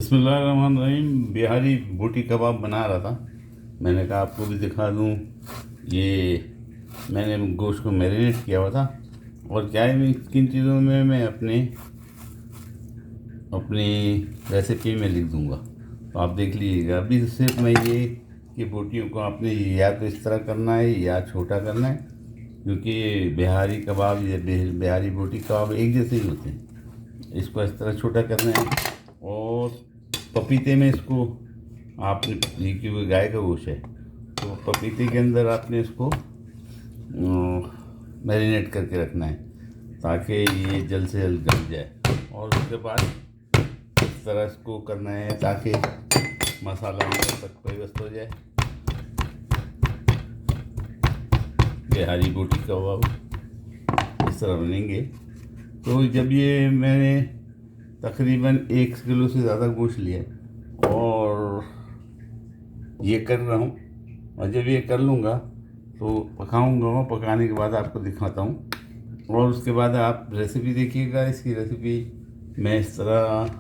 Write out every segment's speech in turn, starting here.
बिस्मिल्लाहिर्रहमानिर्रहीम। बिहारी बोटी कबाब बना रहा था। मैंने कहा आपको भी दिखा दूँ। ये मैंने गोश्त को मैरिनेट किया हुआ था और क्या है, किन चीज़ों में मैं अपनी रेसिपी में लिख दूँगा, तो आप देख लीजिएगा। अभी सिर्फ मैं ये कि बोटियों को आपने या तो इस तरह करना है या छोटा करना है, क्योंकि बिहारी कबाब या बिहारी बोटी कबाब एक जैसे ही होते हैं। इसको इस तरह छोटा करना है और पपीते में इसको आपने, क्योंकि गाय का गोश्त है तो पपीते के अंदर आपने इसको मैरिनेट करके रखना है ताकि ये जल्द से जल्द गल जाए। और उसके बाद इस तरह इसको करना है ताकि मसाला अंदर तक पेवस्त हो जाए। बिहारी बोटी कबाब इस तरह बनेंगे। तो जब ये मैंने तकरीबन 1 किलो से ज़्यादा गोश्त लिया और ये कर रहा हूँ, और जब ये कर लूँगा तो पकाऊँगा और पकाने के बाद आपको दिखाता हूँ। और उसके बाद आप रेसिपी देखिएगा। इसकी रेसिपी मैं इस तरह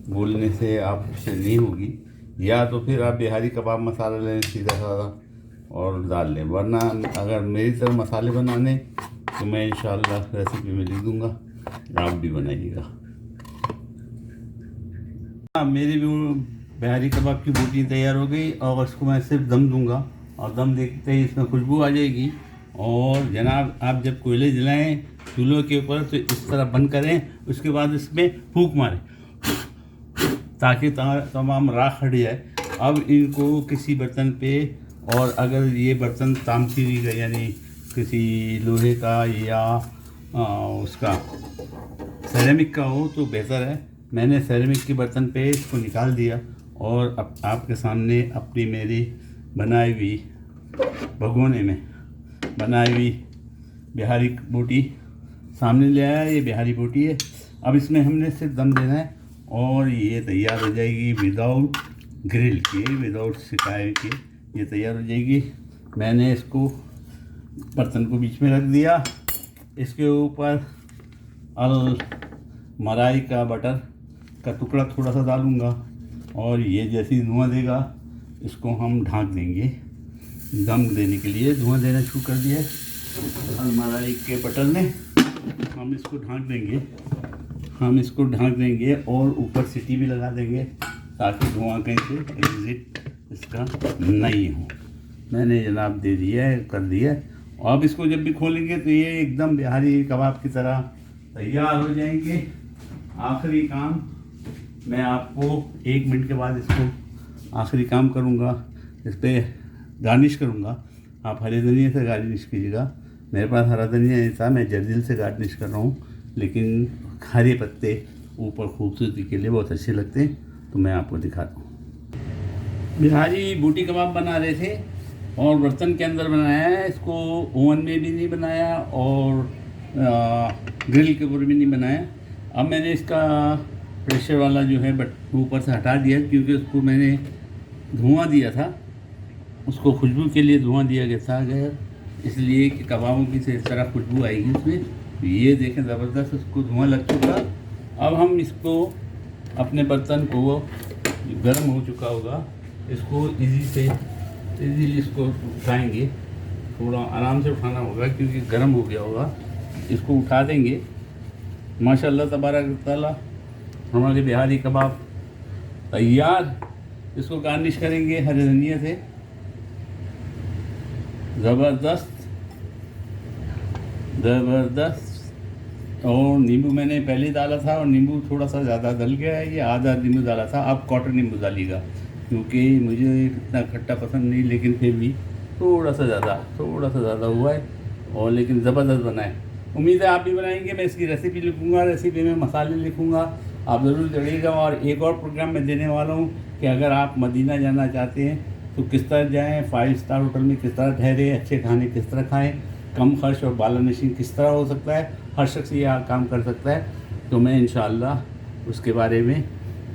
बोलने से आपसे नहीं होगी, या तो फिर आप बिहारी कबाब मसाला लें सीधा साधा और डाल लें, वरना अगर मेरी तरह मसाले बनाने तो मैं इंशाल्लाह रेसिपी में लिख दूँगा, आप भी बनाइएगा। मेरी भी बिहारी कबाब की बोटी तैयार हो गई और उसको मैं सिर्फ दम दूंगा, और दम देखते ही इसमें खुशबू आ जाएगी। और जनाब, आप जब कोयले जलाएं चूल्हे के ऊपर तो इस तरह बंद करें, उसके बाद इसमें फूंक मारें ताकि तमाम राख हट जाए। अब इनको किसी बर्तन पे, और अगर ये बर्तन तामसीरी का यानी किसी लोहे का या उसका सेरेमिक का हो तो बेहतर है। मैंने सेरेमिक के बर्तन पे इसको निकाल दिया और अब आपके सामने अपनी मेरी बनाई हुई भगोने में बनाई हुई बिहारी बोटी सामने ले आया। ये बिहारी बोटी है। अब इसमें हमने सिर्फ दम देना है और ये तैयार हो जाएगी विदाउट ग्रिल के, विदाउट सिकाए के ये तैयार हो जाएगी। मैंने इसको बर्तन को बीच में रख दिया। इसके ऊपर मलाई का बटर का टुकड़ा थोड़ा सा डालूँगा और ये जैसी धुआं देगा इसको हम ढाँक देंगे। दम देने के लिए धुआं देना शुरू कर दिया है मलाई के बटर ने। हम इसको ढाँक देंगे और ऊपर सीटी भी लगा देंगे ताकि धुआं कहीं से एग्जिट इसका नहीं हो। मैंने जनाब दे दिया है, कर दिया है। और अब इसको जब भी खोलेंगे तो ये एकदम बिहारी कबाब की तरह तैयार हो जाएंगे। आखिरी काम मैं आपको 1 मिनट के बाद इसको आखिरी काम करूँगा, इस पर गार्निश करूँगा। आप हरे धनिया से गार्निश कीजिएगा। मेरे पास हरा धनिया नहीं था, मैं जर्दिल से गार्निश कर रहा हूँ, लेकिन हरे पत्ते ऊपर खूबसूरती के लिए बहुत अच्छे लगते हैं, तो मैं आपको दिखाता हूँ। बिहारी बोटी कबाब बना रहे थे और बर्तन के अंदर बनाया है। इसको ओवन में भी नहीं बनाया और ग्रिल के ऊपर भी नहीं बनाया। अब मैंने इसका प्रेशर वाला जो है बट ऊपर से हटा दिया, क्योंकि उसको मैंने धुआं दिया था, उसको खुशबू के लिए धुआं दिया गया था अगर, इसलिए कि कबाबों की से इस तरह खुशबू आएगी उसमें। ये देखें ज़बरदस्त उसको धुआं लग चुका। अब हम इसको अपने बर्तन को गर्म हो चुका होगा, इसको इजीली इसको उठाएंगे। थोड़ा आराम से उठाना होगा क्योंकि गर्म हो गया होगा। इसको उठा देंगे। माशाल्लाह तबारक ताला हमारे बिहारी कबाब तैयार। इसको गार्निश करेंगे हरे धनिया से, ज़बरदस्त। और नींबू मैंने पहले डाला था और नींबू थोड़ा सा ज़्यादा डल गया है, ये आधा नींबू डाला था। आप क्वार्टर नींबू डालिएगा क्योंकि मुझे इतना खट्टा पसंद नहीं, लेकिन फिर भी थोड़ा सा ज़्यादा हुआ है, और लेकिन ज़बरदस्त बना है। उम्मीद है आप भी बनाएंगे। मैं इसकी रेसिपी लिखूँगा, रेसिपी में मसाले लिखूँगा, आप ज़रूर जुड़िएगा। और एक और प्रोग्राम मैं देने वाला हूँ कि अगर आप मदीना जाना चाहते हैं तो किस तरह जाएँ, 5 स्टार होटल में किस तरह ठहरे, अच्छे खाने किस तरह खाएँ, कम खर्च और बाला नशीन किस तरह हो सकता है। हर शख्स ये काम कर सकता है। तो मैं इंशाअल्लाह उसके बारे में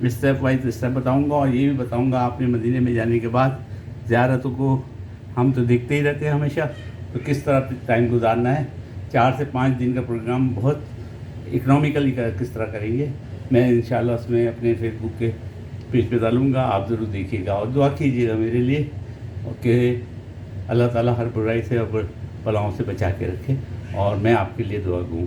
स्टेप वाइज स्टेप बताऊँगा, और ये भी बताऊँगा आपने मदीने में जाने के बाद ज़ियारतों को हम तो देखते ही रहते हैं हमेशा, तो किस तरह टाइम गुजारना है। 4 से 5 दिन का प्रोग्राम बहुत इकनॉमिकली किस तरह करेंगे, मैं इंशाल्लाह उसमें अपने फेसबुक के पेज पे डालूँगा, आप ज़रूर देखिएगा और दुआ कीजिएगा मेरे लिए कि अल्लाह ताला हर बुराई से और बलाओं से बचा के रखे और मैं आपके लिए दुआ दूँ।